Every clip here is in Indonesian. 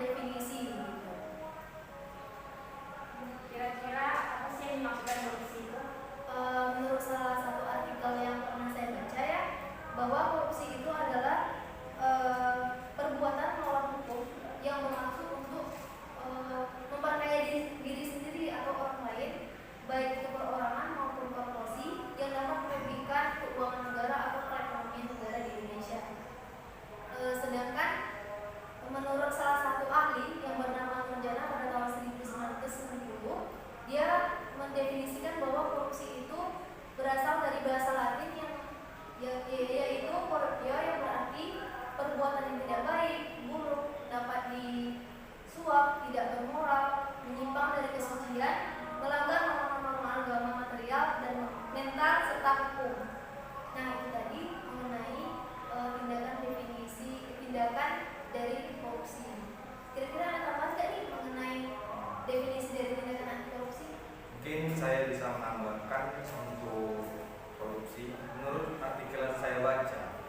definisi gitu. Kira-kira apa sih yang dimaksudkan korupsi itu? Menurut salah satu artikel yang pernah saya baca ya, bahwa korupsi itu adalah perbuatan melawan hukum yang bermaksud untuk memperkaya diri sendiri atau orang lain, baik itu perorangan maupun korporasi, yang dapat merugikan keuangan negara atau perekonomian negara di Indonesia. Sedangkan menurut salah satu ahli yang bernama Nurjana pada tahun 1990, dia mendefinisikan bahwa korupsi itu berasal dari bahasa Latin yaitu corruptio, yang berarti perbuatan yang tidak baik, buruk, dapat disuap, tidak bermoral, menyimpang dari kesucian, melanggar norma-norma agama material dan mental serta hukum. Nah, itu tadi mengenai tindakan dari korupsi. Kira-kira ada tambahan nggak nih mengenai definisi dari tindakan anti korupsi? Mungkin saya bisa menambahkan untuk korupsi. Menurut artikel yang saya baca,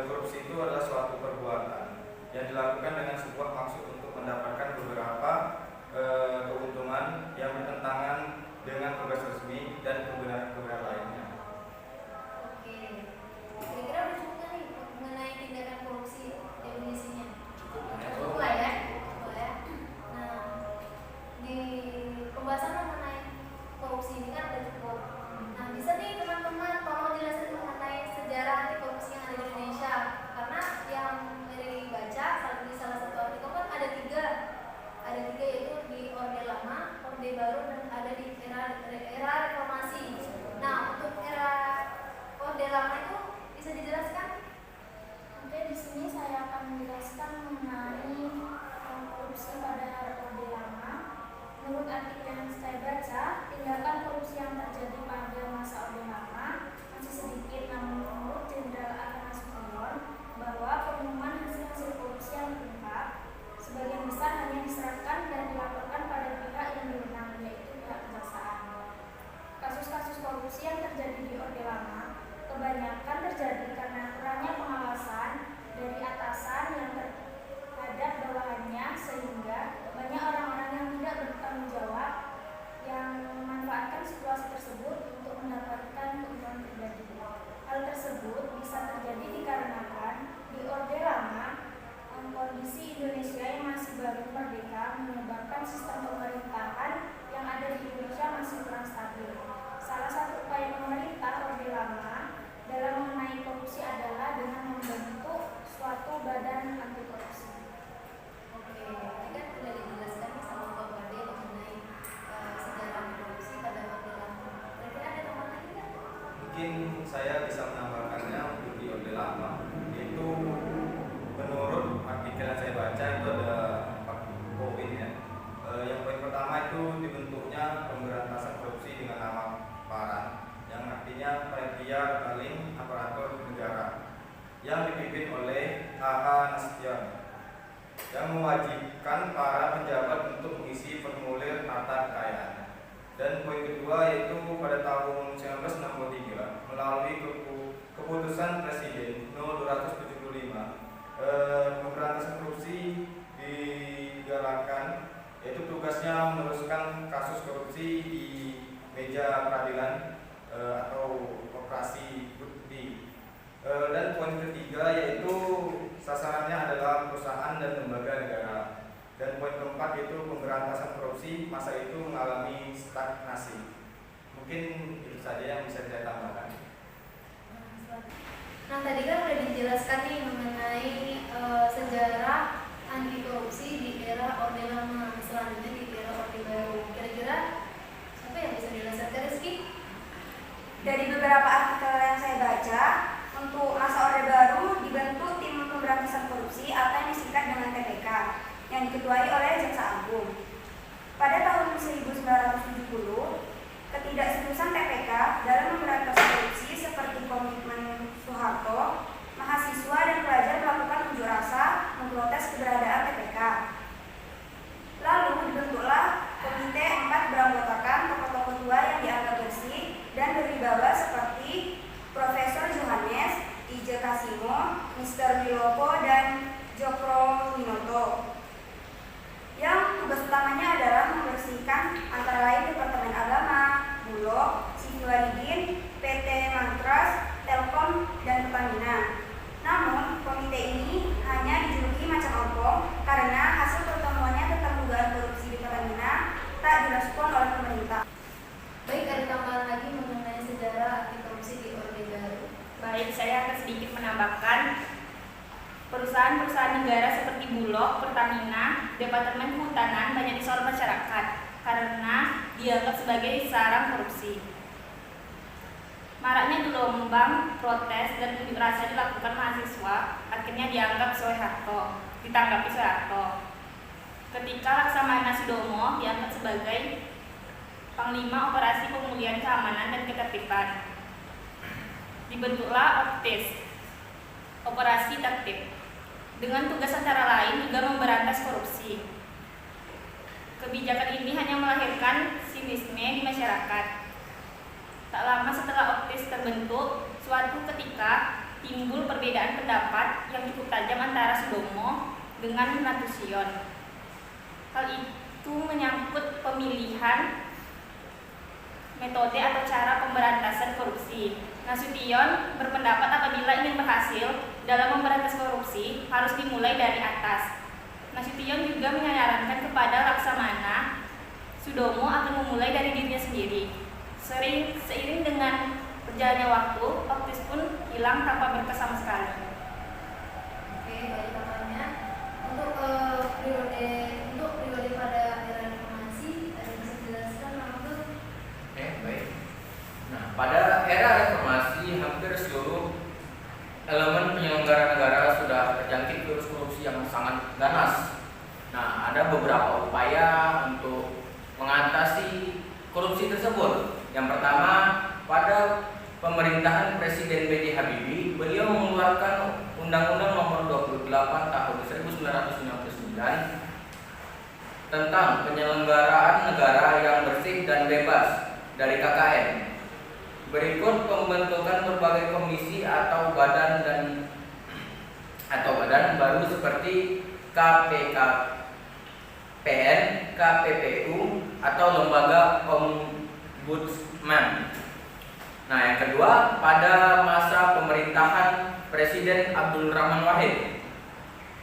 korupsi itu adalah suatu perbuatan yang dilakukan dengan sebuah maksud untuk mendapatkan beberapa keuntungan yang bertentangan dengan tugas resmi dan kebenaran-kebenaran lainnya. Oke, kira-kira udah cukup nggak nih mengenai tindakan korupsi definisinya? Cukup lah ya. Nah, di pembahasan mengenai korupsi ini kan udah cukup. Nah, bisa nih teman-teman tolong jelasin mengenai sejarah anti korupsi yang ada di Indonesia, karena yang Mary baca di salah satu artikel kan ada tiga yaitu di Orde Lama, Orde Baru, dan ada di era Reformasi. Nah, untuk era Orde Lama itu bisa dijelaskan? Oke, di sini saya akan menjelaskan mengenai korupsi pada era Orde Lama. Menurut artikel yang saya baca, tindakan korupsi yang terjadi pada masa Orde Lama masih sedikit, namun menurut Jenderal Arya Nasution bahwa pengumuman hasil korupsi yang lengkap sebagian besar hanya diserahkan dan dilaporkan pada pihak yang berwenang, yaitu pihak kejaksaan. Kasus-kasus korupsi yang terjadi di Orde Lama kebanyakan terjadi karena kurangnya pengawasan dari atasan yang terhadap bawahannya, sehingga banyak orang-orang yang tidak bertanggung jawab yang memanfaatkan situasi tersebut untuk mendapatkan keuntungan pribadi. Hal tersebut bisa terjadi dikarenakan di Orde Lama kondisi Indonesia yang masih baru merdeka menyebabkan sistem pemerintahan yang ada di Indonesia masih kurang stabil. Salah satu upaya pemerintah Orde Lama dalam mengenai korupsi adalah dengan membentuk suatu badan anti korupsi. Oke, tadi kan sudah dijelaskan nih sama Pak Bade mengenai sejarah korupsi pada Orde Lama. Kira-kira ada tambahan lagi nggak? Mungkin saya bisa menambahkannya untuk di Orde Lama, yaitu menurut artikel yang saya baca itu ada 4 poin ya. Yang poin pertama itu dibentuknya pemberantasan korupsi dengan nama PARAN, yang artinya Panitia Paling Aparatur Negara, yang dipimpin oleh H.H. Nasution, yang mewajibkan para pejabat untuk mengisi formulir harta kekayaan. Dan poin kedua yaitu pada tahun 1963 melalui keputusan Presiden No. 275 pemberantasan korupsi digalakkan, yaitu tugasnya meneruskan kasus korupsi di meja peradilan atau operasi bukti. Dan poin ketiga yaitu sasarannya adalah perusahaan dan lembaga negara. Dan poin keempat yaitu pemberantasan korupsi masa itu mengalami stagnasi. Mungkin itu saja yang bisa saya tambahkan. Nah, tadi kan udah dijelaskan nih mengenai sejarah anti korupsi di era Orde Lama, selanjutnya di era Orde Baru. Kira-kira siapa yang bisa dijelaskan, Rizky? Dari beberapa artikel yang saya baca, untuk masa Orde Baru dibentuk tim pemberantasan korupsi atau yang disingkat dengan TPK yang diketuai oleh Jaksa Agung. Pada tahun 1970, ketidakseriusan TPK dalam memberantas korupsi seperti komitmen Soeharto, mahasiswa dan pelajar melakukan unjuk rasa memprotes keberadaan TPK. Lalu dibentuklah Komite 4 beranggotakan tokoh-tokoh tua yang dianggap bersih dan berwibawa seperti Profesor Johannes, I.J. Kasimo, Mr. Wilopo, dan Jokro Winoto. tugas utamanya adalah membersihkan antara lain Departemen Agama, Bulog, Siti Wadidin, PT Mantras, Telkom, dan Pertamina. Namun, komite ini hanya dijuluki macan ompong karena hasil pertemuannya tentang dugaan korupsi di Pertamina tak direspon oleh pemerintah. Baik, ada tambahan lagi mengenai sejarah anti korupsi di Orde Baru. Baik, saya akan sedikit menambahkan perusahaan-perusahaan negara seperti Bulog, Pertamina, Departemen Kehutanan banyak disorot masyarakat karena dianggap sebagai sarang korupsi. Maraknya gelombang protes dan unjuk rasa dilakukan mahasiswa akhirnya ditanggapi Soeharto. Ketika Laksamana Sudomo diangkat sebagai Panglima Operasi Pemulihan Keamanan dan Ketertiban, dibentuklah OPTIS, Operasi Tertib, dengan tugas antara lain juga memberantas korupsi. Kebijakan ini hanya melahirkan sinisme di masyarakat. Tak lama setelah OPTIS terbentuk, suatu ketika timbul perbedaan pendapat yang cukup tajam antara Sudomo dengan Nasution. Hal itu menyangkut pemilihan metode atau cara pemberantasan korupsi. Nasution berpendapat apabila ingin berhasil dalam memberantas korupsi harus dimulai dari atas. Nasution juga menyarankan kepada Laksamana Sudomo akan memulai dari dirinya sendiri. Seiring dengan berjalannya waktu, OPTIS pun hilang tanpa berkas sama sekali. Oke, baik tampaknya untuk periode pada era reformasi ada bisa dijelaskan langsung. Oke, baik. Nah, pada era reformasi hampir seluruh elemen penyelenggara negara sudah terjangkit virus korupsi yang sangat ganas. Nah, ada beberapa upaya untuk mengatasi korupsi tersebut. Yang pertama, pada pemerintahan Presiden B.J. Habibie, beliau mengeluarkan Undang-Undang Nomor 28 Tahun 1999 tentang penyelenggaraan negara yang bersih dan bebas dari KKN. Berikut pembentukan berbagai komisi atau badan baru seperti KPKPN, KPPU, atau lembaga Ombudsman. Nah, yang kedua, pada masa pemerintahan Presiden Abdul Rahman Wahid,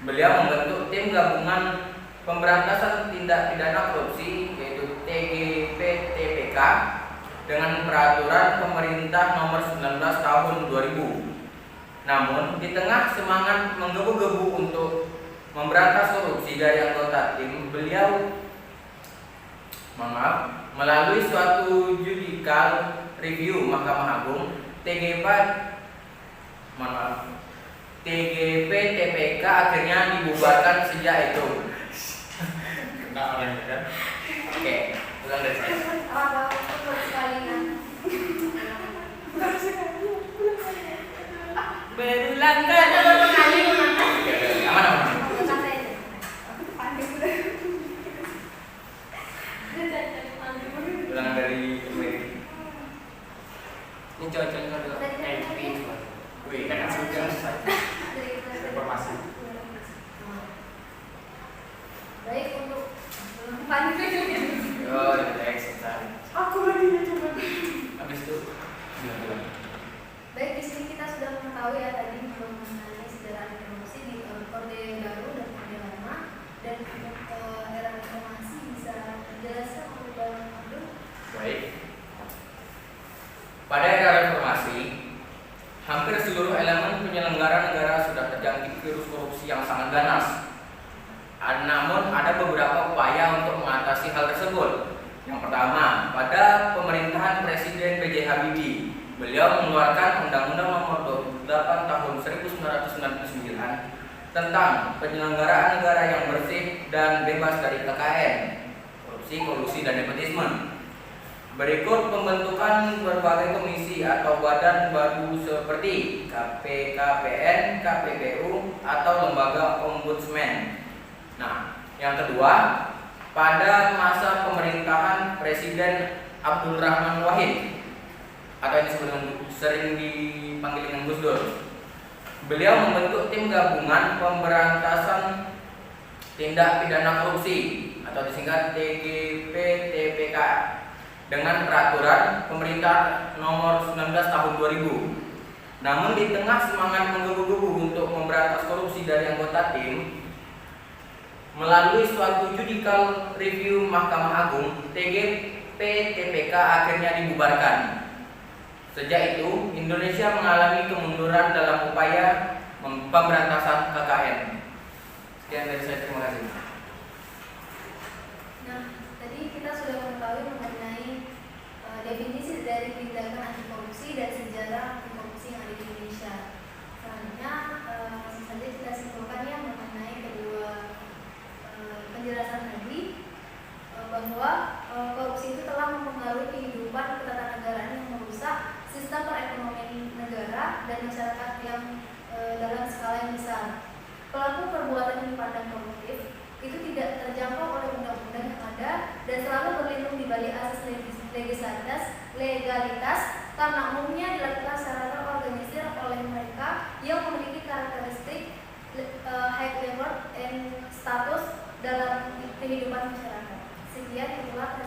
beliau membentuk tim gabungan pemberantasan tindak pidana korupsi yaitu TGP-TPK dengan peraturan pemerintah nomor 19 tahun 2000. Namun, di tengah semangat menggebu-gebu untuk memberantas korupsi dari anggota tim, beliau melalui suatu judicial review Mahkamah Agung, TGP-TPK akhirnya dibubarkan sejak itu. Kena orang ini kan? Oke, ulang dari saya. Apa baru sekali kan? Berulang kali. Aman. Ulangan dari Mary. Ini cocoknya dulu. Wih, kan sudah selesai. Reformasi. Baik, untuk pandu Oh, next sekali. aku lagi coba. Habis itu bilang. Baik, di sini kita sudah mengetahui ya tadi mengenai sejarah reformasi di Orde Baru dan Orde Lama, dan untuk era reformasi bisa dijelaskan oleh Bang Abdul. Baik. Pada era reformasi, hampir seluruh elemen penyelenggara negara sudah terjangkit virus korupsi yang sangat ganas. Namun ada beberapa upaya untuk mengatasi hal tersebut. Yang pertama, pada pemerintahan Presiden B.J. Habibie, beliau mengeluarkan Undang-Undang Nomor 28 Tahun 1999 tentang penyelenggaraan negara yang bersih dan bebas dari KKN, korupsi, kolusi, dan nepotisme. Berikut pembentukan berbagai komisi atau badan baru seperti KPKPN, KPPU, atau lembaga Ombudsman. Nah, yang kedua, pada masa pemerintahan Presiden Abdul Rahman Wahid atau yang sering dipanggil dengan Gus Dur, beliau membentuk tim gabungan pemberantasan tindak pidana korupsi atau disingkat TGP-TPK dengan peraturan pemerintah nomor 19 tahun 2000. Namun di tengah semangat menggebu-gebu untuk memberantas korupsi dari anggota tim, melalui suatu judicial review Mahkamah Agung, TGP-TPK akhirnya dibubarkan. Sejak itu, Indonesia mengalami kemunduran dalam upaya pemberantasan KKN. Sekian dari saya, terima kasih. Nah, tadi kita sudah mengetahui mengenai definisi dari tindakan anti korupsi dan sejarah anti korupsi yang ada di Indonesia. Selanjutnya, langsung saja kita simpulkan ya mengenai kedua penjelasan tadi, bahwa korupsi itu telah mempengaruhi kehidupan ketatanegaraan yang merusak sistem perekonomian negara dan masyarakat yang dalam skala yang besar. Pelaku perbuatan yang dipandang koruptif itu tidak terjangkau oleh undang-undang yang ada dan selalu berlindung di balik asas legalitas karena umumnya dilakukan secara terorganisir oleh mereka yang memiliki karakteristik high level and status dalam kehidupan masyarakat. Sekian itulah